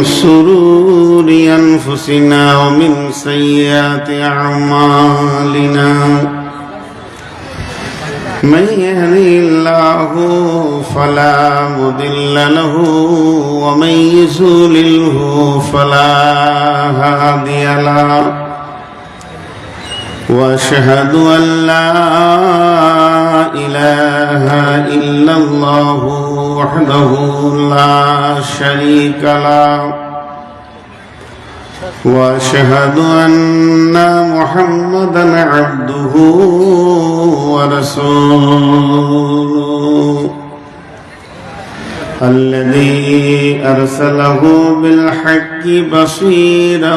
شرور أنفسنا ومن سيئات أعمالنا من يهده الله فلا مضل له ومن يضلله فلا هادي له وأشهد أن لا إله إلا الله وحده لا شريك له وأشهد أن محمدا عبده ورسوله الذي أرسله بالحق بشيرا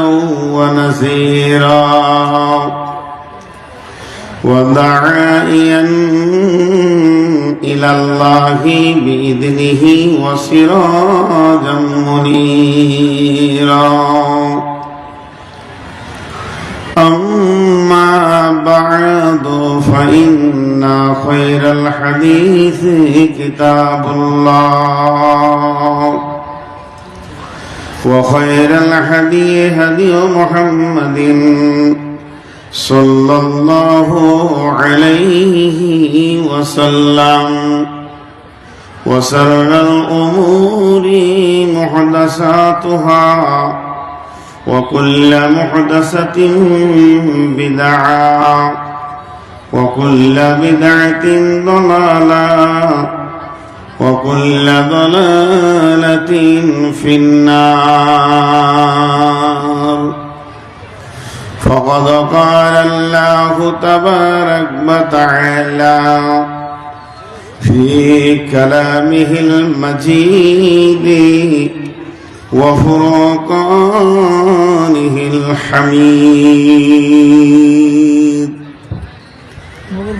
ونذيرا وداعيا إلى الله بإذنه وسراجا منيرا أما بعد فإن خير الحديث كتاب الله وخير الهدي هدي محمد صلى الله عليه وسلم وشر الأمور محدثاتها وكل محدثة بدعة وكل بدعة ضلالة وكل ضلالة في النار فقد قال الله تبارك وتعالى في كلامه المجيد وفرقانه الحميد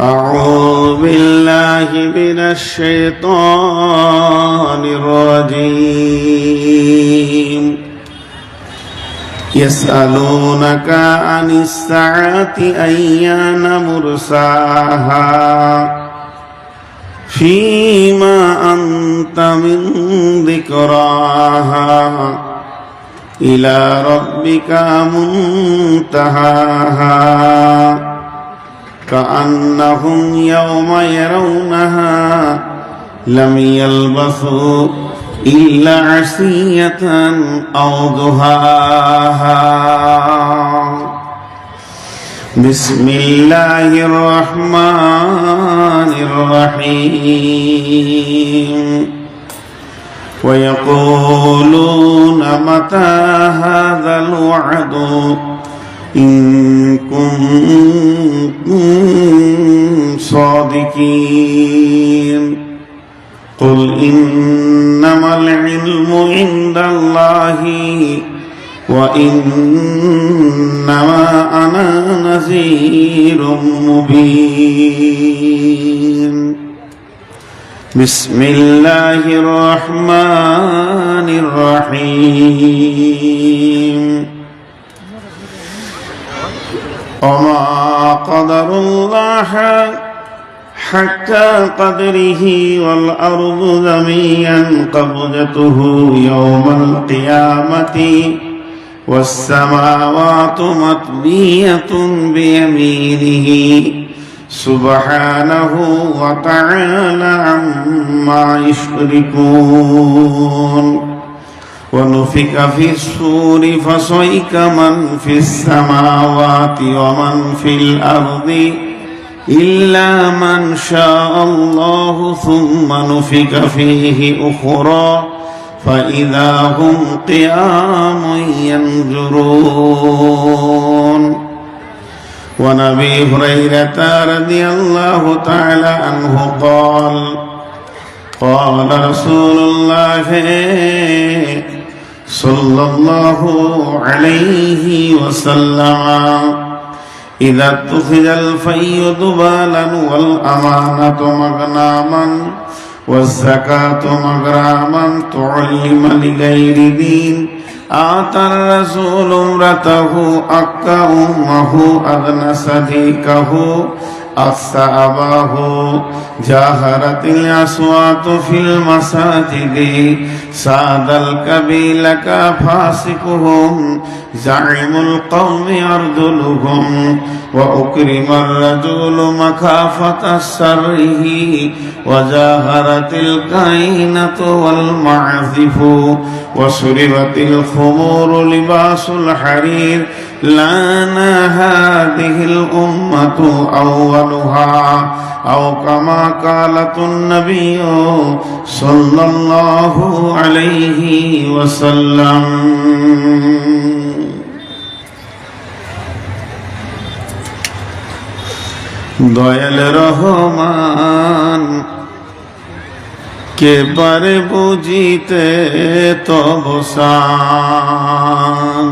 أعوذ بالله من الشيطان الرجيم يسألونك عن الساعة أيان مرساها فيما أنت من ذكراها إلى ربك منتهاها كأنهم يوم يرونها لم يلبثوا إلا عشية أو ضحاها بسم الله الرحمن الرحيم ويقولون متى هذا الوعد إن كنتم صادقين قل إنما العلم عند الله وإنما أنا نذير مبين بسم الله الرحمن الرحيم وما قدر الله حتى قدره والأرض جميعا قبضته يوم القيامة والسماوات مطوية بيمينه سبحانه وتعالى عما يشركون ونفخ في الصور فصعق من في السماوات ومن في الأرض إلا من شاء الله ثم نفخ فيه أخرى فإذا هم قيام ينظرون ونبي هريرة رضي الله تعالى عنه قال قال رسول الله صلى الله عليه وسلم إذا اتخذ الفي ضبالا والأمانة مغناما والزكاة مغراما تعلم لغير دين آتى الرسول امرته أكا أمه أغنى صديقه أصابه جاهرت الأصوات في المساجد ساد القبيلة فاسقهم زعيم القوم أرذلهم وأكرم الرجل مخافة سره وجاهرت الكائنة والمعزف وسربت الخمور لباس الحرير لنا هذه الأمة أولها أو كما قالت النبي صلى الله عليه وسلم দয়াল রহমান কে পারে বুঝিতে তব শান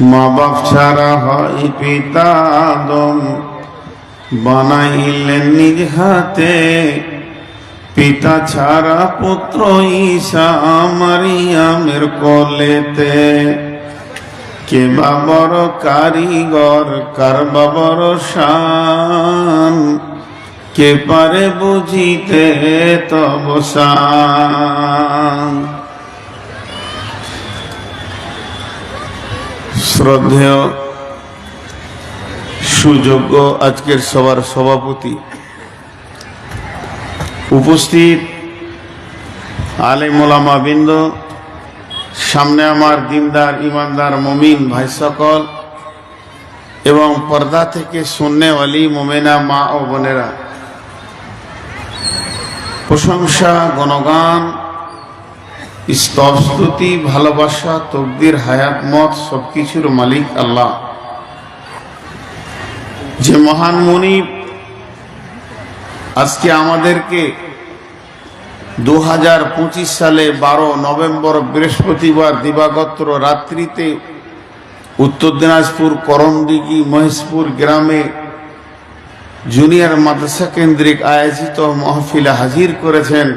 মা বাপ ছাড়া হয় পিতা আদম বানাইলেন নিজ হাতে পিতা ছাড়া পুত্র ঈসা মারিয়ামের কোলেতে কে বা বড় কারিগর কার বা বড় শান কে পারে বুঝিতে তব শান। শ্রদ্ধেয় সুযোগ্য আজকের সবার সভাপতি, উপস্থিত আলেম ওলামা বৃন্দ, সামনে আমার দিনদার ইমানদার মুমিন ভাই সকল এবং পর্দা থেকে শুননেওয়ালি মুমিনা মা ও বোনেরা, প্রশংসা গণগান স্তব স্তুতি ভালোবাসা তকদির হায়াত মত সবকিছুর মালিক আল্লাহ, যে মহান মুনিব আজকে আমাদেরকে 2025 সালে 12 নভেম্বর বৃহস্পতিবার দিবাগত রাত্রিতে উত্তর দিনাজপুর করমদিঘি মহেশপুর গ্রামে জুনিয়র মাদ্রাসা কেন্দ্রিক আয়োজিত মাহফিলে হাজির করেছেন।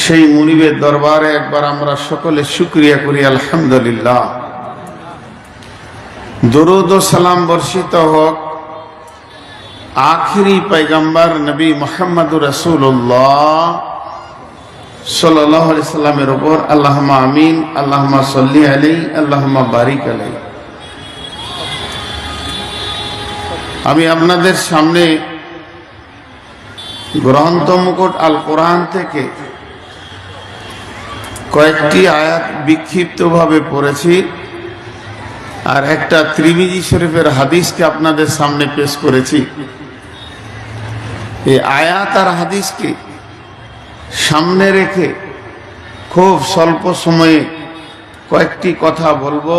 সেই মুনিবের দরবারে একবার আমরা সকলে শুকরিয়া করি আলহামদুলিল্লাহ। দরুদ ও সালাম বর্ষিত হোক আখিরি পয়গম্বর নবী মুহাম্মদুর রাসূলুল্লাহ সাল্লাল্লাহু আলাইহি সাল্লামের উপর। আল্লাহুম্মা আমিন, আল্লাহুম্মা সাল্লি আলাইহি, আল্লাহুম্মা বারিক আলাইহি। আমি আপনাদের সামনে গ্রন্থ মুকুট আল কোরআন থেকে কয়েকটি আয়াত বিক্ষিপ্তভাবে পড়েছি আর একটা ত্রিমিজি শরীফের হাদিসকে আপনাদের সামনে পেশ করেছি। এই আয়াত আর হাদিসকে সামনে রেখে খুব স্বল্প সময়ে কয়েকটি কথা বলবো,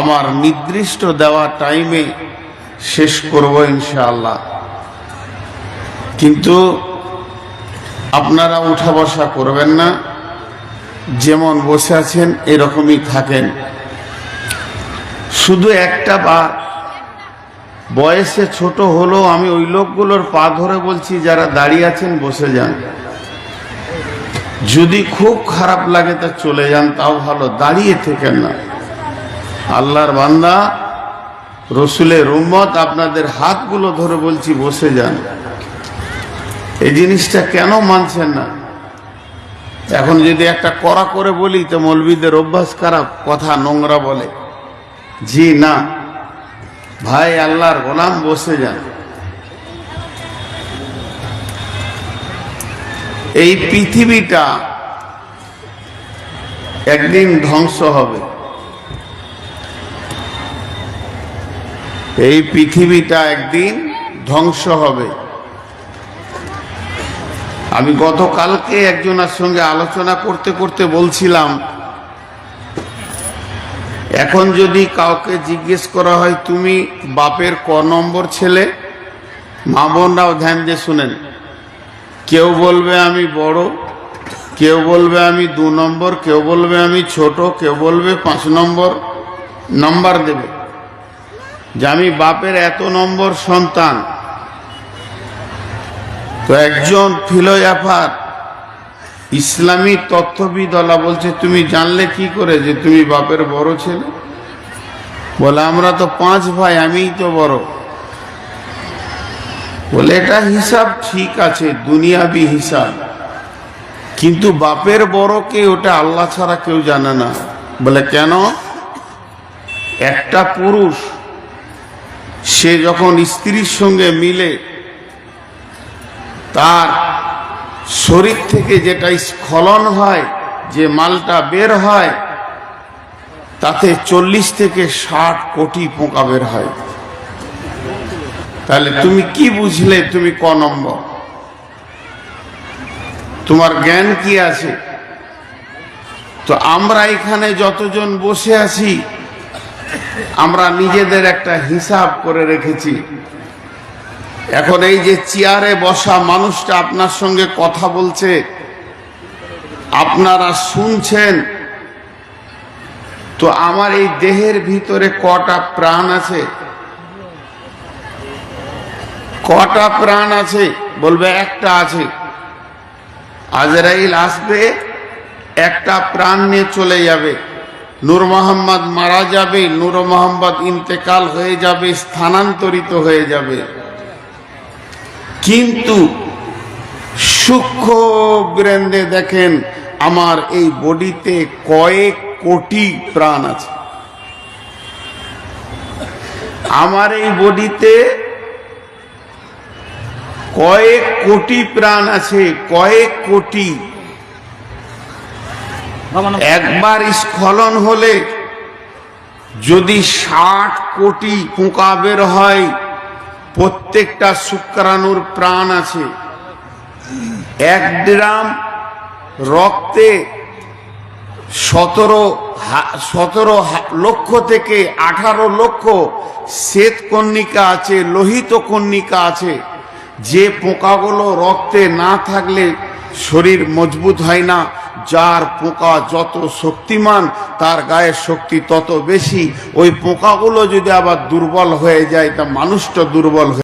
আমার নির্দিষ্ট দেওয়া টাইমে শেষ করব ইনশাআল্লাহ। কিন্তু আপনারা উঠা বসা করবেন না, যেমন বসে আছেন এরকমই থাকেন। শুধু একটা বার বয়সে ছোট হলো আমি ওই লোকগুলোর পা ধরে বলছি যারা দাঁড়িয়ে আছেন বসে যান, যদি খুব খারাপ লাগে তা চলে যান, তাও ভালো, দাঁড়িয়ে থেকেন না। আল্লাহর বান্দা রসুলের উম্মত, আপনাদের হাতগুলো ধরে বলছি বসে যান। এই জিনিসটা কেন মানছেন না? এখন যদি একটা কড়া করে বলি তো মৌলবীদের অভ্যাস খারাপ, কথা নোংরা বলে। জি না ভাই, আল্লাহর গোলাম বসে যান। এই পৃথিবীটা একদিন ধ্বংস হবে, এই পৃথিবীটা একদিন ধ্বংস হবে। আমি গতকালকে একজনের সঙ্গে আলোচনা করতে করতে বলছিলাম, এখন যদি কাউকে জিজ্ঞেস করা হয় তুমি বাপের ক নম্বর ছেলে, মা বোনরাও ধ্যান দিয়ে শুনেন, কেউ বলবে আমি বড়, কেউ বলবে আমি 2 নম্বর, কেউ বলবে আমি ছোট, কেউ বলবে 5 নম্বর। নাম্বার দেবে যে আমি বাপের এত নম্বর সন্তান। তো একজন ফিলোসফার ইসলামী তথ্যবিদলা বলছে তুমি জানলে কি করে যে তুমি বাপের বড় ছেলে? বলে আমরা তো 5 ভাই, আমিই তো বড়। বলে এটা হিসাব ঠিক আছে, দুনিয়াবি হিসাব, কিন্তু বাপের বড়কে ওটা আল্লাহ ছাড়া কেউ জানে না। বলে কেন? একটা পুরুষ সে যখন স্ত্রীর সঙ্গে মিলে তার শরীর থেকে যেটা স্খলন হয়, যে মালটা বের হয়, তাতে 40 থেকে 60 কোটি পোকা বের হয়। তাহলে তুমি কি বুঝলে? তুমি ক নম্বর? তোমার জ্ঞান কি আছে? তো আমরা এখানে যতজন বসে আছি, আমরা নিজেদের একটা হিসাব করে রেখেছি। এখন এই যে চেয়ারে বসা মানুষটা আপনার সঙ্গে কথা বলছে, আপনারা শুনছেন, তো আমার এই দেহের ভিতরে কটা প্রাণ আছে? কটা প্রাণ আছে? বলবে একটা আছে। আজরাইল আসবে, একটা প্রাণ নিয়ে চলে যাবে। নূর মোহাম্মদ মারা যাবে, নূর মোহাম্মদ ইন্তেকাল হয়ে যাবে, স্থানান্তরিত হয়ে যাবে। কিন্তু সূক্ষ্ম ব্রেন্দে দেখেন আমার এই বডিতে কয়েক কোটি প্রাণ আছে। আমার এই বডিতে কয়েক কোটি প্রাণ আছে, কয়েক কোটি। একবার স্খলন হলে যদি 60 কোটি পোকা বের হয়, প্রত্যেকটা শুক্রাণুর প্রাণ আছে। 1 গ্রাম রক্তে 17 লক্ষ থেকে 18 লক্ষ শ্বেত কণিকা আছে, লোহিত কণিকা আছে। যে পোকাগুলো রক্তে না থাকলে শরীর মজবুত হয় না। যার পোকা যত শক্তিমান, তার গায়ের শক্তি তত বেশি। ওই পোকাগুলো যদি আবার দুর্বল হয়ে যায়, তা মানুষটা দুর্বল হয়ে